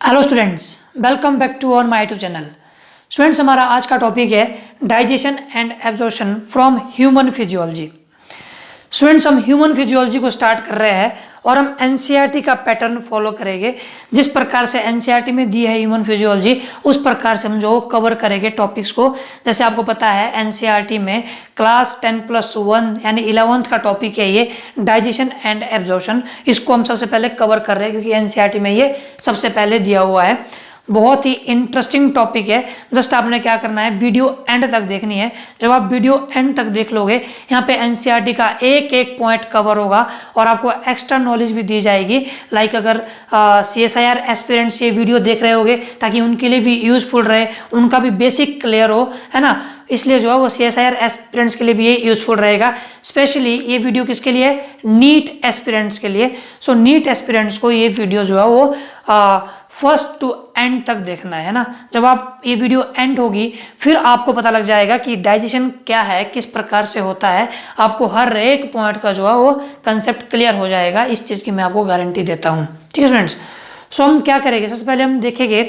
Hello students, welcome back to our my YouTube channel. Students, हमारा आज का topic है digestion and absorption from human physiology. Students, हम human physiology को start कर रहे हैं और हम एनसीईआरटी का पैटर्न फॉलो करेंगे। जिस प्रकार से एनसीईआरटी में दी है ह्यूमन फिजियोलॉजी, उस प्रकार से हम जो कवर करेंगे टॉपिक्स को। जैसे आपको पता है एनसीईआरटी में क्लास 10+1 यानी 11th का टॉपिक है ये डाइजेशन एंड एब्जॉर्प्शन। इसको हम सबसे पहले कवर कर रहे हैं क्योंकि एनसीईआरटी में ये सबसे पहले दिया हुआ है। बहुत ही इंटरेस्टिंग टॉपिक है। जस्ट आपने क्या करना है, वीडियो एंड तक देखनी है। जब आप वीडियो एंड तक देख लोगे, यहाँ पे एनसीईआरटी का एक एक पॉइंट कवर होगा और आपको एक्स्ट्रा नॉलेज भी दी जाएगी। लाइक अगर सीएसआईआर एस्पिरेंट्स ये वीडियो देख रहे होगे ताकि उनके लिए भी यूजफुल रहे, उनका भी बेसिक क्लियर हो, है ना। इसलिए जो है वो सीएसआईआर एस्पिरेंट्स के लिए भी ये यूजफुल रहेगा। स्पेशली ये वीडियो किसके लिए है? नीट एस्पिरेंट्स के लिए। सो नीट एस्पिरेंट्स को ये वीडियो जो है वो फर्स्ट टू एंड तक देखना है ना। जब आप ये वीडियो एंड होगी फिर आपको पता लग जाएगा कि डाइजेशन क्या है, किस प्रकार से होता है। आपको हर एक पॉइंट का जो है वो कंसेप्ट क्लियर हो जाएगा। इस चीज़ की मैं आपको गारंटी देता हूँ। ठीक है स्टूडेंट्स, सो हम क्या करेंगे, सबसे पहले हम देखेंगे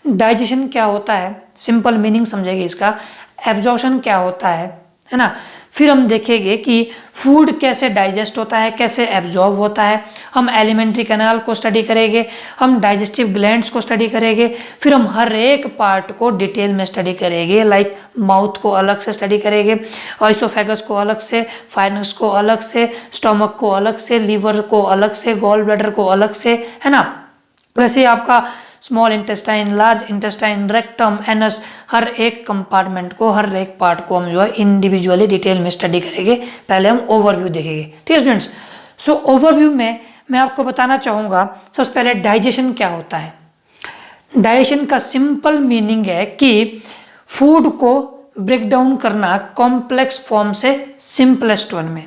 डाइजेशन क्या होता है, सिंपल मीनिंग समझेंगे इसका। एब्जॉर्प्शन क्या होता है ना। फिर हम देखेंगे कि फूड कैसे डाइजेस्ट होता है, कैसे एब्जॉर्ब होता है। हम एलिमेंट्री कैनाल को स्टडी करेंगे, हम डाइजेस्टिव ग्लैंड्स को स्टडी करेंगे। फिर हम हर एक पार्ट को डिटेल में स्टडी करेंगे। लाइक माउथ को अलग से स्टडी करेंगे, इसोफेगस को अलग से, फाइनस को अलग से, स्टमक को अलग से, लीवर को अलग से, गॉल ब्लैडर को अलग से, है ना। वैसे ही आपका small intestine, large intestine, rectum, anus, हर एक कंपार्टमेंट को, हर एक पार्ट को हम जो है इंडिविजुअली डिटेल में स्टडी करेंगे। पहले हम ओवरव्यू देखेंगे। ठीक है स्टूडेंट्स, सो ओवरव्यू में मैं आपको बताना चाहूँगा सबसे पहले डाइजेशन क्या होता है। डाइजेशन का सिंपल मीनिंग है कि फूड को ब्रेक डाउन करना कॉम्प्लेक्स फॉर्म से सिंपलेस्ट वन में।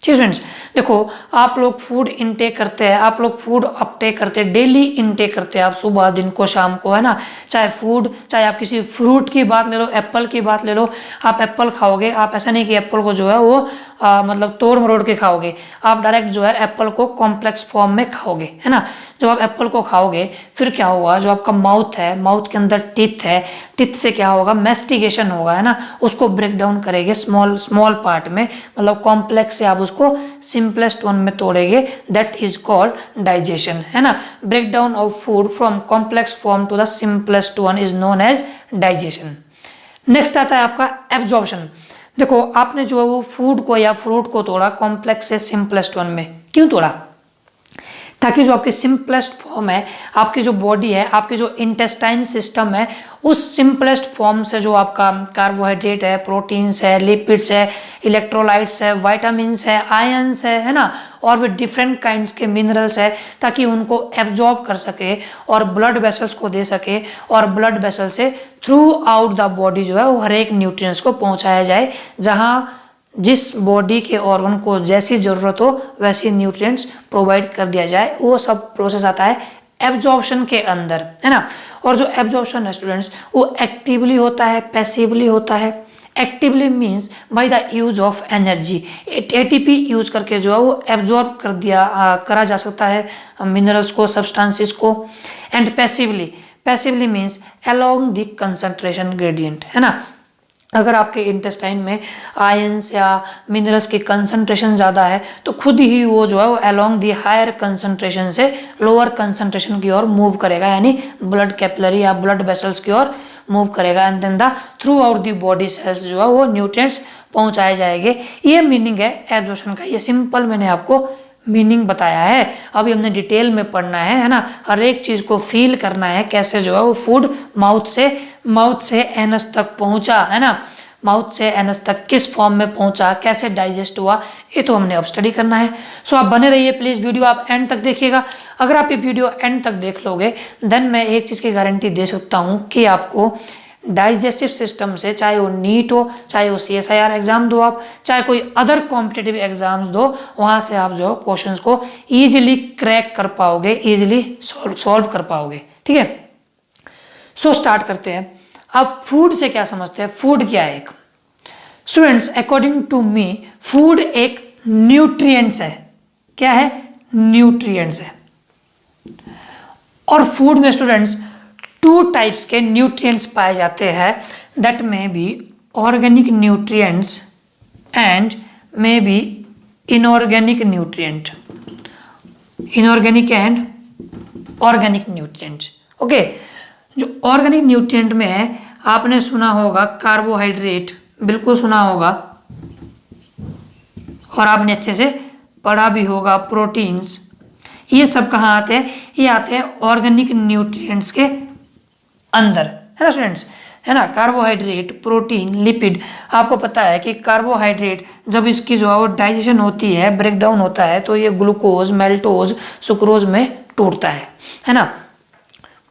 ठीक है स्टूडेंट्स, देखो आप लोग फूड इनटेक करते हैं, आप लोग फूड अपटेक करते हैं, डेली इनटेक करते हैं आप, सुबह, दिन को, शाम को, है ना। चाहे फूड, चाहे आप किसी फ्रूट की बात ले लो, एप्पल की बात ले लो। आप एप्पल खाओगे, आप ऐसा नहीं कि एप्पल को जो है वो मतलब तोड़ मरोड़ के खाओगे। आप डायरेक्ट जो है एप्पल को कॉम्प्लेक्स फॉर्म में खाओगे, है ना। जब आप एप्पल को खाओगे फिर क्या होगा, जो आपका माउथ है, माउथ के अंदर टीथ है, टीथ से क्या होगा, मैस्टिगेशन होगा, है ना। उसको ब्रेक डाउन करेंगे स्मॉल स्मॉल पार्ट में, मतलब कॉम्प्लेक्स से आप उसको सिंपलेस्ट वन में तोड़ेंगे। दैट इज कॉल्ड डाइजेशन, है ना। Break down of food from complex form to the simplest one is known as digestion. Next आता है आपका एब्जॉर्प्शन। देखो आपने जो है वो फूड को या फ्रूट को तोड़ा कॉम्प्लेक्स से सिंपलेस्ट वन में। क्यों तोड़ा? ताकि जो आपकी सिंपलेस्ट फॉर्म है, आपकी जो बॉडी है, आपकी जो इंटेस्टाइन सिस्टम है, उस सिंपलेस्ट फॉर्म से जो आपका कार्बोहाइड्रेट है, प्रोटीन्स है, लिपिड्स है, इलेक्ट्रोलाइट्स है, विटामिन्स है, आयंस है ना, और भी डिफरेंट काइंड्स के मिनरल्स है, ताकि उनको एब्जॉर्ब कर सके और ब्लड वेसल्स को दे सके और ब्लड वेसल से थ्रू आउट द बॉडी जो है वो हर एक न्यूट्रिएंट्स को पहुंचाया जाए। जहाँ जिस बॉडी के ऑर्गन को जैसी जरूरत हो वैसी न्यूट्रिएंट्स प्रोवाइड कर दिया जाए, वो सब प्रोसेस आता है एब्जॉर्प्शन के अंदर, है ना। और जो एब्जॉर्प्शन है स्टूडेंट्स, वो एक्टिवली होता है, पैसिवली होता है। Actively means by the use of energy, ATP use करके जो है वो एब्जॉर्ब करा जा सकता है मिनरल्स को, सब्सटेंसेस को। And passively means along the concentration gradient, है ना। अगर आपके इंटेस्टाइन में आयंस या मिनरल्स की कंसंट्रेशन ज़्यादा है तो खुद ही वो जो है वो अलोंग दी हायर कंसंट्रेशन से लोअर कंसंट्रेशन की ओर मूव करेगा, यानी ब्लड कैपिलरी या ब्लड वेसल्स की ओर मूव करेगा। And then the throughout the body cells जो है वो न्यूट्रिएंट्स पहुंचाए जाएंगे। ये मीनिंग है एब्जॉर्प्शन का। ये सिंपल मैंने आपको मीनिंग बताया है। अभी हमने डिटेल में पढ़ना है ना। हर एक चीज़ को फील करना है, कैसे जो है वो फूड माउथ से एनस तक पहुंचा, है ना। माउथ से एनस तक किस फॉर्म में पहुंचा, कैसे डाइजेस्ट हुआ, ये तो हमने अब स्टडी करना है। सो आप बने रहिए प्लीज़, वीडियो आप एंड तक देखिएगा। अगर आप ये वीडियो एंड तक देख लोगे देन मैं एक चीज़ की गारंटी दे सकता हूँ कि आपको डाइजेस्टिव सिस्टम से, चाहे वो नीट हो, चाहे वो सीएसआईआर एग्जाम दो आप, चाहे कोई अदर कॉम्पिटिटिव एग्जाम्स दो, वहाँ से आप जो क्वेश्चंस को ईजिली क्रैक कर पाओगे, ईजिली सॉल्व कर पाओगे। ठीक है, सो स्टार्ट करते हैं। आप फूड से क्या समझते हैं? फूड क्या है? एक students, according to me food एक न्यूट्रिएंट्स है। क्या है? न्यूट्रिएंट्स है। और फूड में स्टूडेंट्स 2 टाइप्स के न्यूट्रिएंट्स पाए जाते हैं, that may be organic nutrients and may be inorganic nutrient, inorganic and organic nutrients. Okay, जो ऑर्गेनिक न्यूट्रिएंट में है आपने सुना होगा कार्बोहाइड्रेट, बिल्कुल सुना होगा, और आपने अच्छे से पढ़ा भी होगा प्रोटीन्स। ये सब कहाँ आते हैं? ये आते हैं ऑर्गेनिक न्यूट्रिएंट्स के अंदर, है ना स्टूडेंट्स, है ना। Carbohydrate, protein, lipid. आपको पता है कि कार्बोहाइड्रेट जब इसकी जो है डाइजेशन होती है, ब्रेक डाउन होता है, तो ये ग्लूकोज, मेल्टोज, सुक्रोज में टूटता है ना।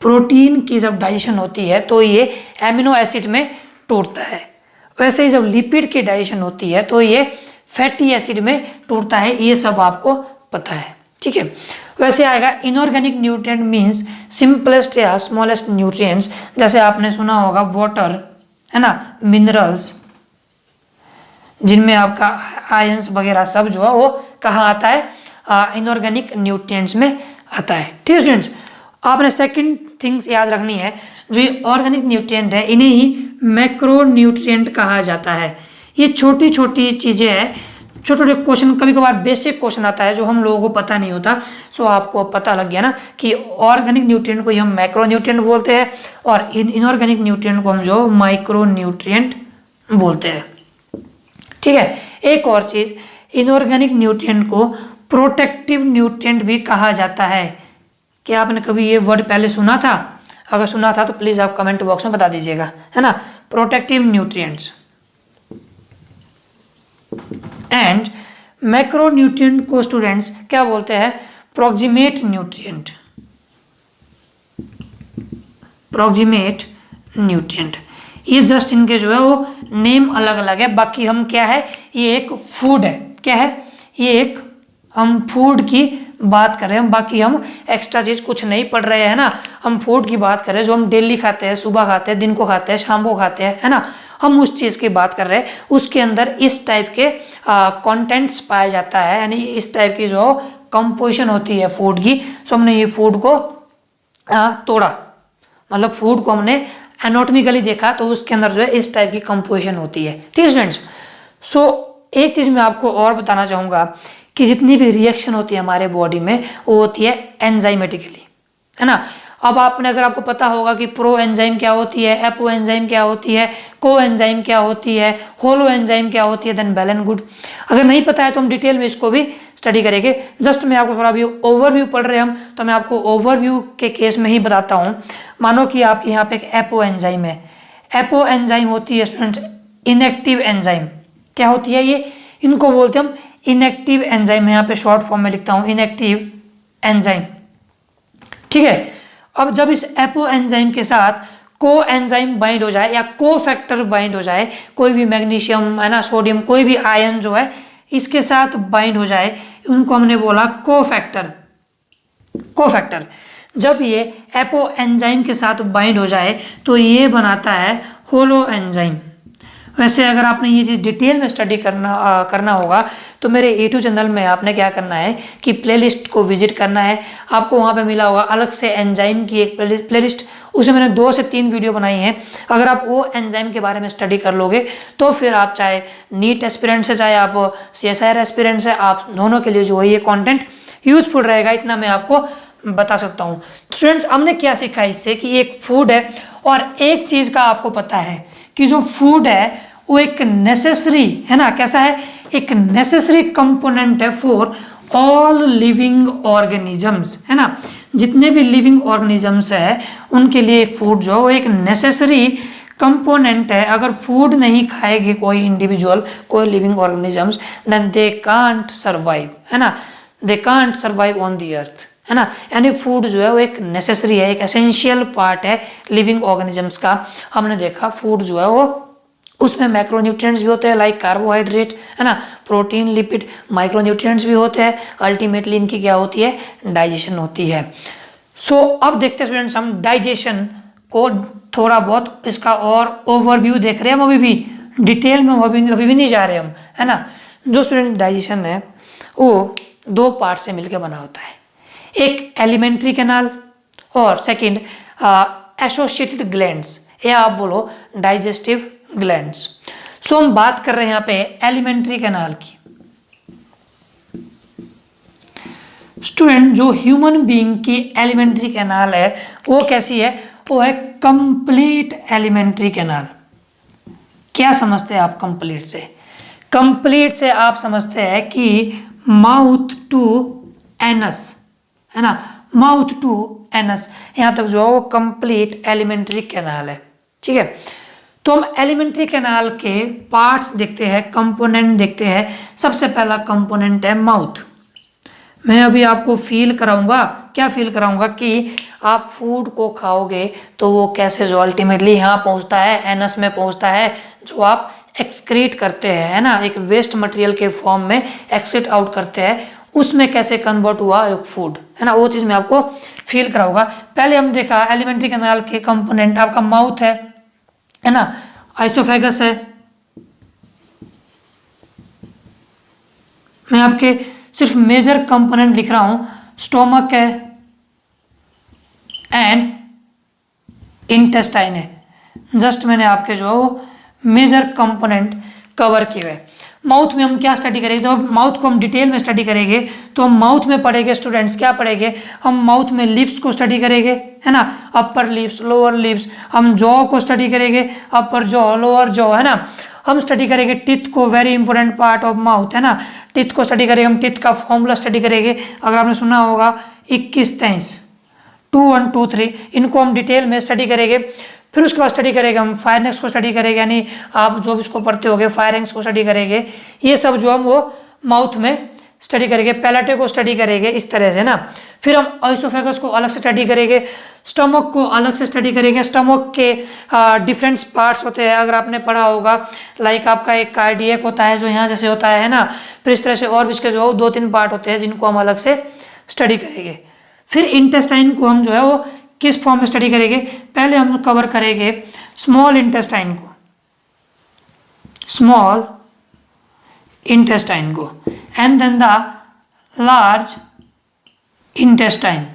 प्रोटीन की जब डाइजेशन होती है तो ये एमिनो एसिड में टूटता है। वैसे ही जब लिपिड की डाइजेशन होती है तो ये फैटी एसिड में टूटता है। ये सब आपको पता है, ठीक है। वैसे आएगा इनऑर्गेनिक न्यूट्रिएंट मींस सिंपलेस्ट या स्मॉलेस्ट न्यूट्रिएंट्स, जैसे आपने सुना होगा वाटर, है ना, मिनरल्स, जिनमें आपका आयंस वगैरह सब जो है वो कहाँ आता है? इनऑर्गेनिक न्यूट्रिएंट्स में आता है, ठीक है स्टूडेंट्स। आपने सेकंड थिंग्स याद रखनी है, जो ये ऑर्गेनिक न्यूट्रिएंट है इन्हें ही मैक्रो न्यूट्रिएंट कहा जाता है। ये छोटी छोटी चीज़ें हैं, छोटे छोटे क्वेश्चन, कभी कभार बेसिक क्वेश्चन आता है जो हम लोगों को पता नहीं होता। सो आपको पता लग गया ना कि ऑर्गेनिक न्यूट्रिएंट को हम मैक्रो न्यूट्रिएंट बोलते हैं और इनऑर्गेनिक न्यूट्रिएंट को हम जो माइक्रो न्यूट्रिएंट बोलते हैं, ठीक है। एक और चीज़, इनऑर्गेनिक न्यूट्रिएंट को प्रोटेक्टिव न्यूट्रिएंट भी कहा जाता है। क्या आपने कभी ये वर्ड पहले सुना था? अगर सुना था तो प्लीज़ आप कमेंट बॉक्स में बता दीजिएगा, है ना। Protective nutrients and macro nutrient को स्टूडेंट्स क्या बोलते हैं? Proximate nutrient, proximate nutrient. ये जस्ट इनके जो है वो नेम अलग अलग है, बाकी हम क्या है, ये एक फूड है। क्या है ये? एक हम फूड की बात कर रहे हैं, बाकी हम एक्स्ट्रा चीज कुछ नहीं पढ़ रहे हैं ना। हम फूड की बात कर रहे हैं जो हम डेली खाते हैं, सुबह खाते हैं, दिन को खाते हैं, शाम को खाते हैं, है ना। हम उस चीज़ की बात कर रहे हैं, उसके अंदर इस टाइप के कंटेंट्स पाया जाता है, यानी इस टाइप की जो कंपोजिशन होती है फूड की। सो हमने ये फूड को तोड़ा, मतलब फूड को हमने एनाटॉमिकली देखा तो उसके अंदर जो है इस टाइप की कंपोजिशन होती है, ठीक है स्टूडेंट्स। सो एक चीज़ मैं आपको और बताना चाहूँगा कि जितनी भी रिएक्शन होती है हमारे बॉडी में वो होती है एंजाइमेटिकली, है ना। अब आपने, अगर आपको पता होगा कि प्रो एंजाइम क्या होती है, एपो एंजाइम क्या होती है, को एंजाइम क्या होती है, होलो एंजाइम क्या होती है, देन वेल एंड गुड। अगर नहीं पता है तो हम डिटेल में इसको भी स्टडी करेंगे। जस्ट मैं आपको थोड़ा भी ओवरव्यू पढ़ रहे हैं हम, तो मैं आपको ओवरव्यू के केस में ही बताता हूँ। मानो कि आपके यहाँ पे एक एपो एंजाइम है। एपो एंजाइम होती है स्टूडेंट इनएक्टिव एंजाइम। क्या होती है ये? इनको बोलते हैं हम इनएक्टिव एंजाइम। मैं यहाँ पे शॉर्ट फॉर्म में लिखता हूँ इनएक्टिव एंजाइम, ठीक है। अब जब इस एपो एंजाइम के साथ को एंजाइम बाइंड हो जाए या को फैक्टर बाइंड हो जाए, कोई भी मैग्नीशियम, है ना, सोडियम, कोई भी आयन जो है इसके साथ बाइंड हो जाए, उनको हमने बोला को फैक्टर। को फैक्टर जब ये एपो एंजाइम के साथ बाइंड हो जाए तो ये बनाता है होलो एंजाइम। वैसे अगर आपने ये चीज़ डिटेल में स्टडी करना होगा तो मेरे A2 चैनल में आपने क्या करना है कि प्लेलिस्ट को विजिट करना है। आपको वहाँ पे मिला होगा अलग से एंजाइम की एक प्लेलिस्ट, उसमें मैंने 2 से 3 वीडियो बनाई हैं। अगर आप वो एंजाइम के बारे में स्टडी कर लोगे तो फिर आप चाहे नीट एस्पिरेंट से, चाहे आप CSIR एस्पिरेंट से, आप दोनों के लिए जो है ये कॉन्टेंट यूजफुल रहेगा, इतना मैं आपको बता सकता हूँ। स्टूडेंट्स, हमने क्या सीखा इससे कि एक फूड है और एक चीज़ का आपको पता है कि जो फूड है वो एक नेसेसरी, है ना, कैसा है, एक नेसेसरी कंपोनेंट है फॉर ऑल लिविंग ऑर्गेनिजम्स, है ना। जितने भी लिविंग ऑर्गेनिजम्स है उनके लिए एक फूड जो वो एक नेसेसरी कंपोनेंट है। अगर फूड नहीं खाएगी कोई इंडिविजुअल, कोई living organisms, then they can't survive, है ना, they can't survive on the earth, है ना। यानी फूड जो है वो एक नेसेसरी है, एक एसेंशियल पार्ट है लिविंग ऑर्गेनिजम्स का। हमने देखा फूड जो है वो उसमें मैक्रोन्यूट्रिएंट्स भी होते हैं लाइक कार्बोहाइड्रेट, है ना, प्रोटीन, लिपिड, माइक्रोन्यूट्रिएंट्स भी होते हैं। अल्टीमेटली इनकी क्या होती है, डाइजेशन होती है। सो अब देखते हैं स्टूडेंट्स हम डाइजेशन को थोड़ा बहुत इसका और ओवरव्यू देख रहे हैं हम, अभी भी डिटेल में अभी भी नहीं जा रहे हम, है ना। जो स्टूडेंट डाइजेशन है वो 2 पार्ट से मिलकर बना होता है, एक एलिमेंट्री कैनाल और सेकंड एसोसिएटेड ग्लैंड्स, या आप बोलो डाइजेस्टिव ग्लैंड्स। सो हम बात कर रहे हैं यहाँ पे एलिमेंट्री कैनाल की। स्टूडेंट, जो ह्यूमन बीइंग की एलिमेंट्री कैनाल है वो कैसी है? वो है कंप्लीट एलिमेंट्री कैनाल। क्या समझते हैं आप कंप्लीट से? कंप्लीट से आप समझते हैं कि माउथ टू एनस, है ना, माउथ टू एनस, यहां तक जो है वो कंप्लीट एलिमेंट्री कैनाल है। ठीक है, तो हम एलिमेंट्री कैनाल के पार्ट्स देखते हैं, कंपोनेंट देखते हैं। सबसे पहला कंपोनेंट है माउथ। मैं अभी आपको फील कराऊंगा, क्या फील कराऊंगा कि आप फूड को खाओगे तो वो कैसे जो अल्टीमेटली यहाँ पहुँचता है, एनस में पहुँचता है, जो आप एक्सक्रीट करते हैं, है ना, एक वेस्ट मटेरियल के फॉर्म में एक्सिट आउट करते हैं, उसमें कैसे कन्वर्ट हुआ एक फूड, है ना, वो चीज़ मैं आपको फील कराऊंगा। पहले हम देखा एलिमेंट्री कैनाल के कंपोनेंट, आपका माउथ है ना, आइसोफेगस है, मैं आपके सिर्फ मेजर कंपोनेंट लिख रहा हूं, स्टोमक है एंड इंटेस्टाइन है। जस्ट मैंने आपके जो मेजर कंपोनेंट कवर किए हुए। माउथ में हम क्या स्टडी करेंगे? जब माउथ को हम डिटेल में स्टडी करेंगे तो हम माउथ में पढ़ेंगे स्टूडेंट्स, क्या पढ़ेंगे? हम माउथ में लिप्स को स्टडी करेंगे, है ना, अपर लिप्स, लोअर लिप्स। हम जॉ को स्टडी करेंगे, अपर जॉ, लोअर जॉ, है ना। हम स्टडी करेंगे टिथ को, very important part of mouth, है ना, टिथ को स्टडी करेंगे। हम टिथ का फॉर्मूला स्टडी करेंगे, अगर आपने सुना होगा 21-23, 2 1 2 3, इनको हम डिटेल में स्टडी करेंगे। फिर उसके बाद स्टडी करेंगे हम फायरिंग्स को स्टडी करेंगे, यानी आप जो भी इसको पढ़ते होगे फायरिंग्स को स्टडी करेंगे। ये सब जो हम वो माउथ में स्टडी करेंगे, पैलेटे को स्टडी करेंगे, इस तरह से ना। फिर हम आइसोफेगस को अलग से स्टडी करेंगे, स्टमक को अलग से स्टडी करेंगे। स्टमक के डिफरेंट पार्ट्स होते हैं, अगर आपने पढ़ा होगा, लाइक आपका एक कार्डियक होता है जो यहाँ जैसे होता है ना, फिर इस तरह से और भी इसके जो 2-3 पार्ट होते हैं जिनको हम अलग से स्टडी करेंगे। फिर इंटेस्टाइन को हम जो है वो किस फॉर्म में स्टडी करेंगे? पहले हम कवर करेंगे स्मॉल इंटेस्टाइन को, स्मॉल इंटेस्टाइन को, and then the large intestine.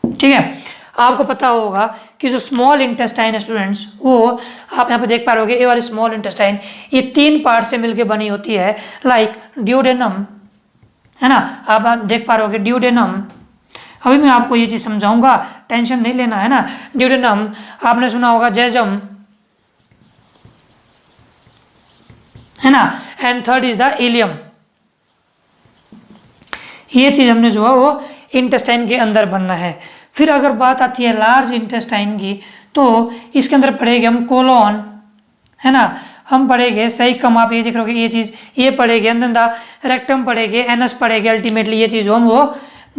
ठीक है, आपको पता होगा कि जो स्मॉल इंटेस्टाइन है स्टूडेंट्स, वो आप यहाँ पे देख पा रहे, ये वाली स्मॉल इंटेस्टाइन ये 3 पार्ट से मिलकर बनी होती है, लाइक ड्यूडेनम, है ना, आप देख पा रहे ड्यूडेनम। अभी मैं आपको ये चीज समझाऊंगा, टेंशन नहीं लेना, है ना। ड्यूडेनम, आपने सुना होगा जेजम, है ना, and third is the ilium. ये चीज हमने जो है वो इंटेस्टाइन के अंदर बनना है। फिर अगर बात आती है लार्ज इंटेस्टाइन की, तो इसके अंदर पढ़ेंगे हम कोलोन, है ना, हम पढ़ेंगे सही कम, आप ये देख रहे हो ये चीज ये पढ़ेंगे, एंड देन द रेक्टम पढ़ेंगे, एनस पढ़ेंगे। अल्टीमेटली ये चीज हम वो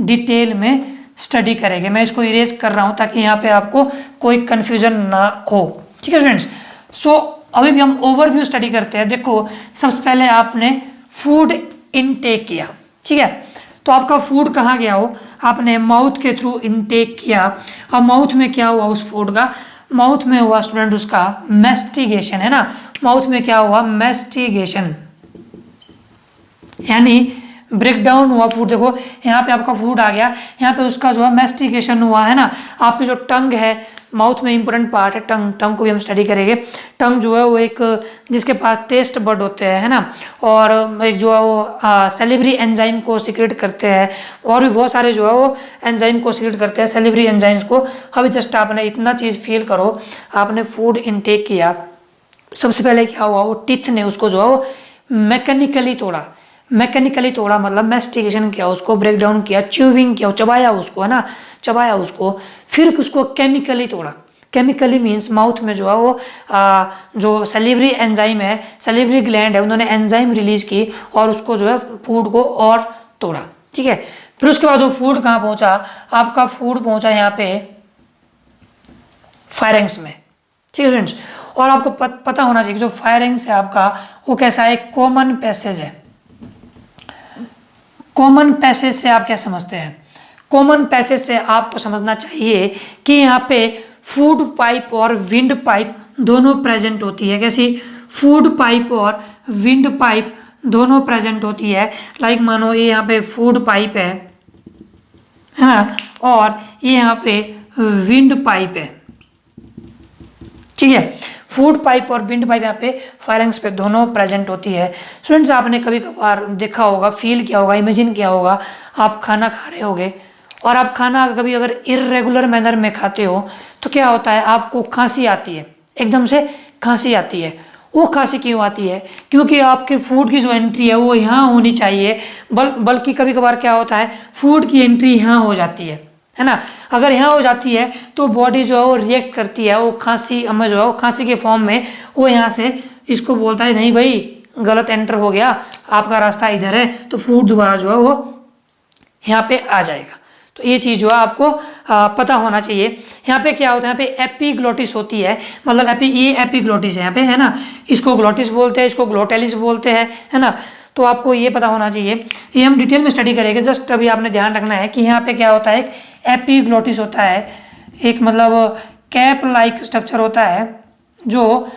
डिटेल में स्टडी करेंगे। मैं इसको इरेज कर रहा हूं ताकि यहाँ पे आपको कोई कंफ्यूजन ना हो। ठीक है स्टूडेंट्स, सो अभी भी हम ओवरव्यू स्टडी करते हैं। देखो, सबसे पहले आपने फूड इनटेक किया, ठीक है, तो आपका फूड कहाँ गया हो? आपने माउथ के थ्रू इनटेक किया। अब माउथ में क्या हुआ उस फूड का? माउथ में हुआ स्टूडेंट उसका मैस्टिगेशन, है ना। माउथ में क्या हुआ? मैस्टिगेशन, यानी ब्रेक डाउन हुआ फूड। देखो यहाँ पे आपका फूड आ गया, यहाँ पे उसका जो है मैस्टिकेशन हुआ, है ना। आपकी जो टंग है, माउथ में इंपॉर्टेंट पार्ट है टंग, टंग को भी हम स्टडी करेंगे। टंग जो है वो एक जिसके पास टेस्ट बड होते हैं, है ना, और एक जो है वो सेलिवरी एंजाइम को सिक्रेट करते हैं, और भी बहुत सारे जो है वो एंजाइम को सिक्रेट करते हैं, सेलिवरी एंजाइम्स को। अभी जस्ट आपने इतना चीज़ फील करो, आपने फूड इनटेक किया, सबसे पहले क्या हुआ? वो टीथ ने उसको जो है वो मैकेनिकली तोड़ा। मैकेनिकली तोड़ा मतलब मैस्टिकेशन किया, उसको ब्रेक डाउन किया, च्यूविंग किया, चबाया उसको, है ना, चबाया उसको। फिर उसको केमिकली तोड़ा। केमिकली मीन्स माउथ में जो है वो जो सेलिवरी एंजाइम है, सेलिवरी ग्लैंड है, उन्होंने एंजाइम रिलीज की और उसको जो है फूड को और तोड़ा। ठीक है, फिर उसके बाद वो फूड कहाँ पहुंचा? आपका फूड पहुंचा यहाँ पे फायरिंग्स में। ठीक है फ्रेंड्स, और आपको पता होना चाहिए जो फायरिंग्स है आपका वो कैसा है? कॉमन पैसेज है। कॉमन पैसेज से आप क्या समझते हैं? कॉमन पैसेज से आपको समझना चाहिए कि यहाँ पे फूड पाइप और विंड पाइप दोनों प्रेजेंट होती है। कैसी? फूड पाइप और विंड पाइप दोनों प्रेजेंट होती है। लाइक मानो ये यहाँ पे फूड पाइप है ना, और ये यहाँ पे विंड पाइप है, ठीक है। फूड पाइप और विंड पाइप यहाँ पे फायरिंग्स पे दोनों प्रेजेंट होती है। स्टूडेंट्स, आपने कभी कभार देखा होगा, फील किया होगा, इमेजिन किया होगा, आप खाना खा रहे होगे और आप खाना कभी अगर इर्रेगुलर मैनर में खाते हो तो क्या होता है, आपको खांसी आती है, एकदम से खांसी आती है। वो खांसी क्यों आती है? क्योंकि आपके फूड की जो एंट्री है वो यहाँ होनी चाहिए, बल्कि कभी कभार क्या होता है, फूड की एंट्री यहाँ हो जाती है ना। अगर यहाँ हो जाती है तो बॉडी जो है वो रिएक्ट करती है, वो खांसी हमें जो है वो खांसी के फॉर्म में वो यहाँ से इसको बोलता है नहीं भाई गलत एंटर हो गया, आपका रास्ता इधर है, तो फूड दोबारा जो है वो यहाँ पे आ जाएगा। तो ये चीज़ जो है आपको पता होना चाहिए। यहाँ पे क्या होता है, यहाँ पे एपीग्लोटिस होती है, मतलब ये एपीग्लोटिस है यहाँ पे, है ना। इसको ग्लोटिस बोलते हैं, इसको ग्लोटेलिस बोलते हैं, है ना। तो आपको ये पता होना चाहिए, ये हम डिटेल में स्टडी करेंगे। जस्ट अभी आपने ध्यान रखना है कि यहाँ पे क्या होता है, एक एपीग्लोटिस होता है, एक मतलब कैप लाइक स्ट्रक्चर होता है जो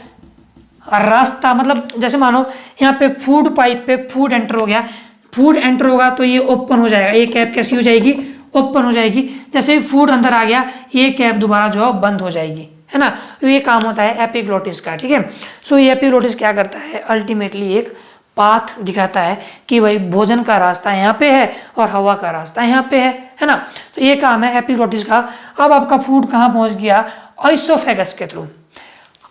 रास्ता, मतलब जैसे मानो यहाँ पे फूड पाइप पे फूड एंटर हो गया, फूड एंटर होगा तो ये ओपन हो जाएगा, ये कैप कैसी हो जाएगी, ओपन हो जाएगी। जैसे ही फूड अंदर आ गया ये कैप दोबारा जो है बंद हो जाएगी, है ना। तो ये काम होता है एपीग्लोटिस का, ठीक है। सो ये एपीग्लोटिस क्या करता है, अल्टीमेटली एक पाथ दिखाता है कि भाई भोजन का रास्ता यहाँ पे है और हवा का रास्ता यहाँ पे है ना। तो ये काम है एपीग्लोटिस का। अब आपका फूड कहाँ पहुँच गया, आइसोफेगस के थ्रू।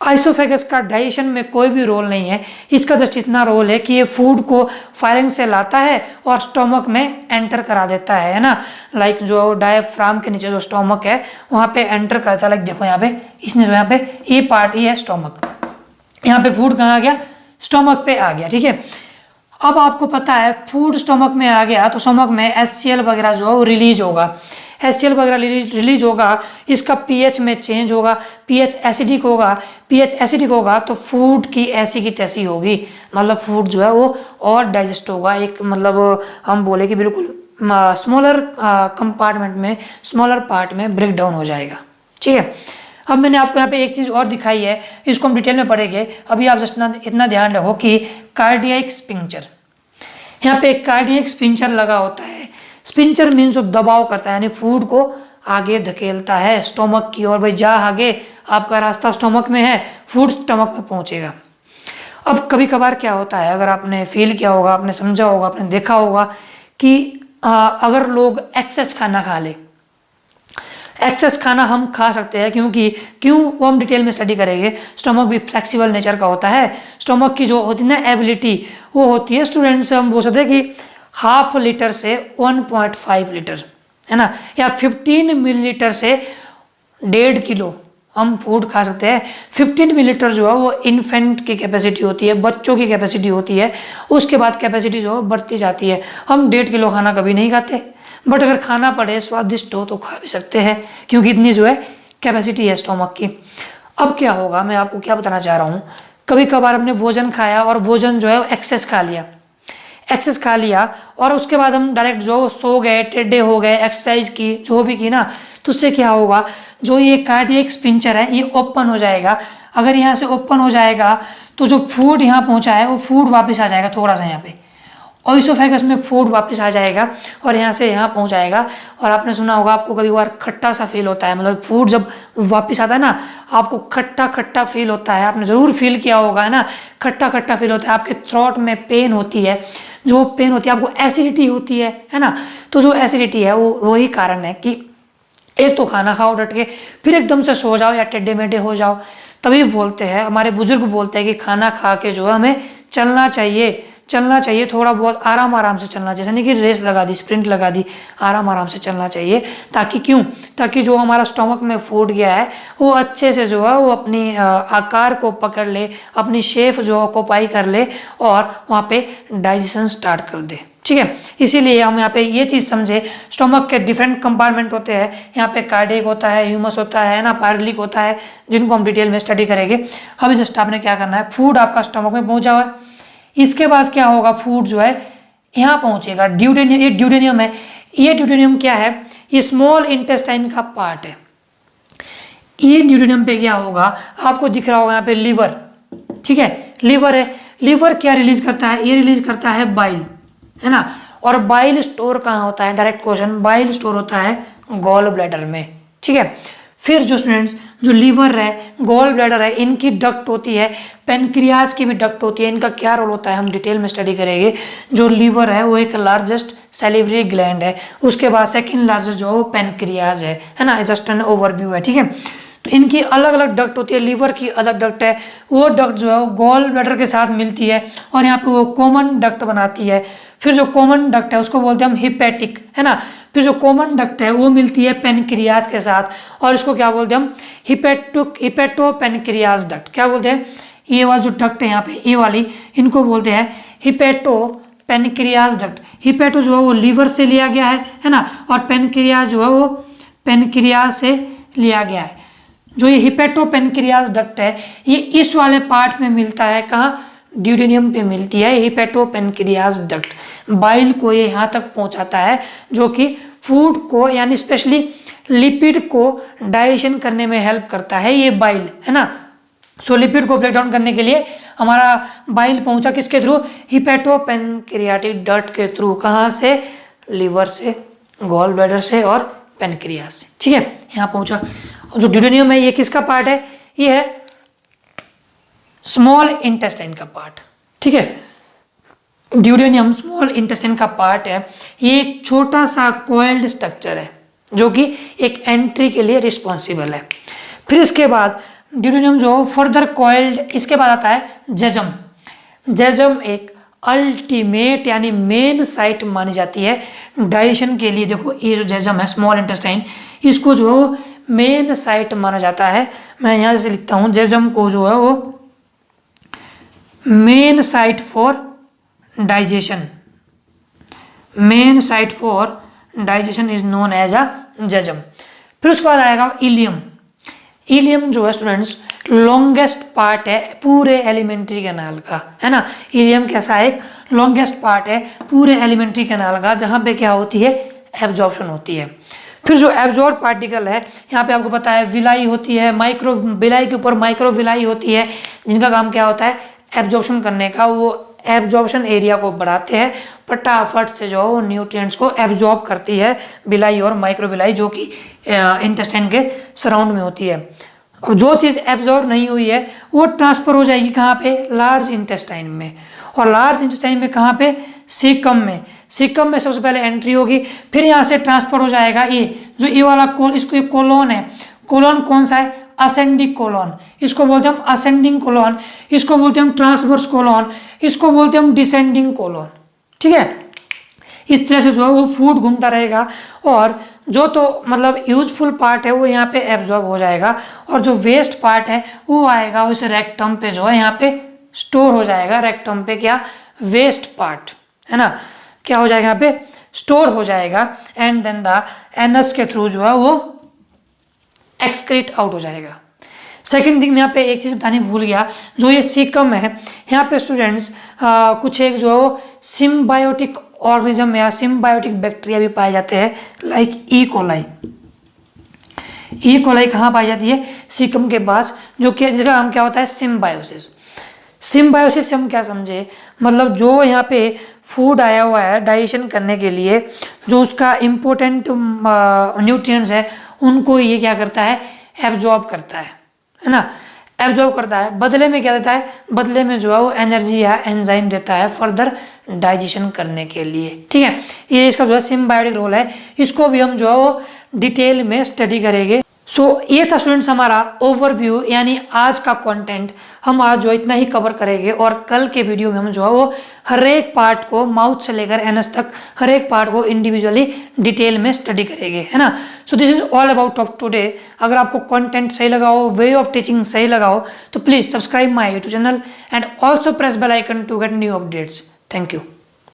आइसोफेगस का डाइजेशन में कोई भी रोल नहीं है, इसका जस्ट इतना रोल है कि ये फूड को फायरिंग से लाता है और स्टोमक में एंटर करा देता है ना। लाइक जो डायफ्राम के नीचे जो स्टोमक है वहाँ पे एंटर करता है। लाइक देखो यहाँ पे इसने जो यहाँ पे ये पार्ट ये है स्टोमक, यहाँ पे फूड कहाँ आ गया, स्टोमक पे आ गया, ठीक है। अब आपको पता है फूड स्टोमक में आ गया तो स्टोमक में HCl वगैरह जो है वो रिलीज होगा, HCl वगैरह रिलीज होगा, इसका pH में चेंज होगा, pH एसिडिक होगा, pH एसिडिक होगा तो फूड की ऐसी की तैसी होगी, मतलब फूड जो है वो और डाइजेस्ट होगा, एक मतलब हम बोले कि बिल्कुल स्मॉलर कंपार्टमेंट में, स्मॉलर पार्ट में ब्रेक डाउन हो जाएगा, ठीक है। अब मैंने आपको यहाँ पे एक चीज़ और दिखाई है, इसको हम डिटेल में पढ़ेंगे। अभी आप जस्ट इतना ध्यान रखो कि कार्डियक स्पिंक्चर, यहाँ पे कार्डियक स्पिंक्चर लगा होता है। स्पिंक्चर मीन्स जो दबाव करता है, यानी फूड को आगे धकेलता है स्टोमक की ओर, भाई जा आगे, आपका रास्ता स्टोमक में है, फूड स्टोमक में पहुंचेगा। अब कभी कभार क्या होता है, अगर आपने फील किया होगा, आपने समझा होगा, आपने देखा होगा कि अगर लोग एक्सेस खाना खा ले, एक्सेस खाना हम खा सकते हैं, क्यों वो हम डिटेल में स्टडी करेंगे। स्टोमक भी फ्लेक्सिबल नेचर का होता है, स्टोमक की जो होती है ना एबिलिटी वो होती है, स्टूडेंट्स हम बोल सकते हैं कि 0.5 लीटर से 1.5 लीटर, है ना, या 15 मिलीलीटर से 1.5 किलो हम फूड खा सकते हैं। 15 मिलीलीटर जो है वो इन्फेंट की कैपेसिटी होती है, बच्चों की कैपेसिटी होती है, उसके बाद कैपेसिटी जो है बढ़ती जाती है। हम 1.5 किलो खाना कभी नहीं खाते, बट अगर खाना पड़े स्वादिष्ट हो तो खा भी सकते हैं, क्योंकि इतनी जो है कैपेसिटी है स्टोमक की। अब क्या होगा, मैं आपको क्या बताना चाह रहा हूँ, कभी कभार हमने भोजन खाया और भोजन जो है एक्सेस खा लिया और उसके बाद हम डायरेक्ट जो सो गए, टेढ़े हो गए, एक्सरसाइज की, जो भी की ना, तो उससे क्या होगा, जो ये कार्डियक स्पिंक्चर है ये ओपन हो जाएगा। अगर यहाँ से ओपन हो जाएगा तो जो फूड यहाँ पहुँचा है वो फूड वापस आ जाएगा, थोड़ा सा यहाँ पे ओइसोफेगस में फूड वापस आ जाएगा और यहाँ से यहाँ पहुँच जाएगा। और आपने सुना होगा, आपको कभी बार खट्टा सा फील होता है, मतलब फूड जब वापस आता है ना आपको खट्टा खट्टा फील होता है, आपने ज़रूर फील किया होगा, है ना, खट्टा खट्टा फील होता है, आपके थ्रोट में पेन होती है, जो पेन होती है आपको एसिडिटी होती है ना। तो जो एसिडिटी है वो वही कारण है कि एक तो खाना खाओ डट के, फिर एकदम से सो जाओ या टेढ़े मेढ़े हो जाओ। तभी बोलते हैं, हमारे बुजुर्ग बोलते हैं कि खाना खा के जो है हमें चलना चाहिए, थोड़ा बहुत आराम से चलना, जैसे नहीं कि रेस लगा दी, स्प्रिंट लगा दी, आराम से चलना चाहिए। ताकि जो हमारा स्टोमक में फूड गया है वो अच्छे से जो है वो अपनी आकार को पकड़ ले, अपनी शेप जो ऑक्यूपाई कर ले और वहाँ पे डाइजेशन स्टार्ट कर दे, ठीक है। इसीलिए हम यहाँ पे ये चीज़ समझे, स्टोमक के डिफरेंट कंपार्टमेंट होते हैं, यहाँ पे कार्डियक होता है, ह्यूमस होता है ना, पायरोलिक होता है, जिनको हम डिटेल में स्टडी करेंगे। अभी जस्ट आपने क्या करना है, फूड आपका स्टोमक में पहुँचा हुआ है, इसके बाद क्या होगा, फूड जो है यहाँ पहुँचेगा, ड्यूटेनियम, ये ड्यूटेनियम है। ये ड्यूटेनियम क्या है, ये स्मॉल इंटेस्टाइन का पार्ट है। ये ड्यूटेनियम पे क्या होगा, आपको दिख रहा होगा यहाँ पे लीवर, ठीक है, लीवर है। लीवर क्या रिलीज करता है, ये रिलीज करता है बाइल, है ना। और बाइल स्टोर कहाँ होता है, डायरेक्ट क्वेश्चन, बाइल स्टोर होता है गॉल ब्लैडर में, ठीक है। फिर जो स्टूडेंट्स जो लीवर है, गॉल ब्लैडर है, इनकी डक्ट होती है, पेनक्रियाज की भी डक्ट होती है। इनका क्या रोल होता है हम डिटेल में स्टडी करेंगे। जो लीवर है वो एक लार्जेस्ट सैलिवरी ग्लैंड है, उसके बाद सेकंड लार्जेस्ट जो है वो पेनक्रियाज है ना। जस्ट एन ओवरव्यू है, ठीक है। तो इनकी अलग अलग डक्ट होती है। लीवर की अलग डक्ट है, वो डक्ट जो है वो गॉल ब्लैडर के साथ मिलती है और यहाँ पे वो कॉमन डक्ट बनाती है। फिर जो कॉमन डक्ट है उसको बोलते हैं हम हिपैटिक, है ना। फिर जो कॉमन डक्ट है वो मिलती है पेनक्रियाज के साथ और इसको क्या बोलते हैं हम हिपैटो पेनक्रियाज डक्ट। क्या बोलते हैं, ये वाला जो डक्ट है यहाँ पे ये वाली, इनको बोलते हैं हिपैटो पेनक्रियाज डक्ट। हिपैटो जो है वो लीवर से लिया गया है ना, और पेनक्रियाज जो है वो पेनक्रियाज से लिया गया है। जो ये हिपैटो पेनक्रियाज डक्ट है ये इस वाले पार्ट में मिलता है, कहाँ, ड्यूडेनियम पे मिलती है हिपैटो पेनक्रियाज डक्ट। बाइल को ये यहाँ तक पहुँचाता है जो कि फूड को यानी स्पेशली लिपिड को डाइजेशन करने में हेल्प करता है ये बाइल, है ना। सो लिपिड को ब्रेक डाउन करने के लिए हमारा बाइल पहुंचा किसके थ्रू, हिपैटो पेनक्रियाटिक डक्ट के थ्रू। कहाँ से, लीवर से, गॉल ब्लैडर से और पेनक्रियाज से, ठीक है, यहाँ पहुंचा। जो ड्यूडेनियम है ये किसका पार्ट है, ये है स्मॉल इंटेस्टाइन का पार्ट, ठीक है। ड्यूडेनियम स्मॉल इंटेस्टाइन का पार्ट है। ये एक छोटा सा कॉइल्ड स्ट्रक्चर है जो कि एक एंट्री के लिए रिस्पॉन्सिबल है। फिर इसके बाद ड्यूडेनियम जो फर्दर कॉइल्ड, इसके बाद आता है जेजम। जेजम एक अल्टीमेट यानी मेन साइट मानी जाती है डाइजेशन के लिए। देखो ये जो जेजम है स्मॉल इंटेस्टाइन, इसको जो मेन साइट माना जाता है। मैं यहाँ से लिखता हूँ, जेजम को जो है वो main site for digestion, main site for digestion is known as a jejunum. फिर उसके बाद आएगा इलियम। इलियम जो है स्टूडेंट्स लॉन्गेस्ट पार्ट है पूरे एलिमेंट्री कैनाल का, है ना। इलियम कैसा है, एक लॉन्गेस्ट पार्ट है पूरे एलिमेंट्री कैनाल का, जहाँ पे क्या होती है, एब्जॉर्प्शन होती है। फिर जो एब्जॉर्ब पार्टिकल है, यहाँ पे आपको पता है विलाई होती है, माइक्रो विलाई के ऊपर माइक्रो विलाई होती है, जिनका काम क्या होता है, एब्जॉर्प्शन करने का। वो एब्जॉर्प्शन एरिया को बढ़ाते हैं, फटाफट से जो है वो न्यूट्रिएंट्स को एब्जॉर्ब करती है विलाई और माइक्रो विलाई, जो कि इंटेस्टाइन के सराउंड में होती है। और जो चीज़ एब्जॉर्ब नहीं हुई है वो ट्रांसफर हो जाएगी कहाँ पे, लार्ज इंटेस्टाइन में। और लार्ज इंटेस्टाइन में कहाँ पे, सीकम में। सीकम में सबसे पहले एंट्री होगी, फिर यहाँ से ट्रांसफर हो जाएगा ये जो ये वाला इसको एक कोलोन है। कोलोन कौन सा है, असेंडिंग कोलोन, इसको बोलते हैं हम असेंडिंग कोलोन, इसको बोलते हैं हम ट्रांसवर्स कोलोन, इसको बोलते हैं हम डिसेंडिंग कोलोन, ठीक है। इस तरह से जो है वो फूड घूमता रहेगा और जो तो मतलब यूजफुल पार्ट है वो यहाँ पे एब्जॉर्ब हो जाएगा और जो वेस्ट पार्ट है वो आएगा उस रेक्टम पे जो है यहाँ पे स्टोर हो जाएगा। रेक्टम पे क्या, वेस्ट पार्ट, है ना, क्या हो जाएगा यहाँ पे, स्टोर हो जाएगा। एंड देन द एनस के थ्रू जो है वो एक्सक्रीट आउट हो जाएगा। सेकेंड थिंग, यहाँ पे एक चीज़ बतानी भूल गया, जो ये सीकम है यहाँ पे स्टूडेंट्स कुछ एक जो है वो सिम्बायोटिक ऑर्गेनिज्म या सिम्बायोटिक बैक्टीरिया भी पाए जाते हैं, like E coli. E coli कहाँ पाई जाती है, सीकम के पास, जो कि जिसका नाम क्या होता है, सिम्बायोसिस। सिम्बायोसिस से हम क्या समझे, मतलब जो यहाँ पे फूड आया हुआ है डाइजेशन करने के लिए, जो उसका इम्पोर्टेंट न्यूट्रिएंट्स है उनको ये क्या करता है, एब्जॉर्ब करता है ना, एब्जॉर्ब करता है। बदले में क्या देता है, बदले में जो है वो एनर्जी या एंजाइम देता है फर्दर डाइजेशन करने के लिए, ठीक है। ये इसका जो है सिम्बायोटिक रोल है, इसको भी हम जो है वो डिटेल में स्टडी करेंगे। सो ये था स्टूडेंट्स हमारा ओवरव्यू, यानी आज का कंटेंट हम आज जो इतना ही कवर करेंगे और कल के वीडियो में हम जो है वो हर एक पार्ट को माउथ से लेकर एनस तक हर एक पार्ट को इंडिविजुअली डिटेल में स्टडी करेंगे, है ना। So this is all about of today. अगर आपको कंटेंट सही लगा हो, वे ऑफ टीचिंग सही लगा हो, तो please subscribe my YouTube channel and also press bell icon to get new updates. Thank you.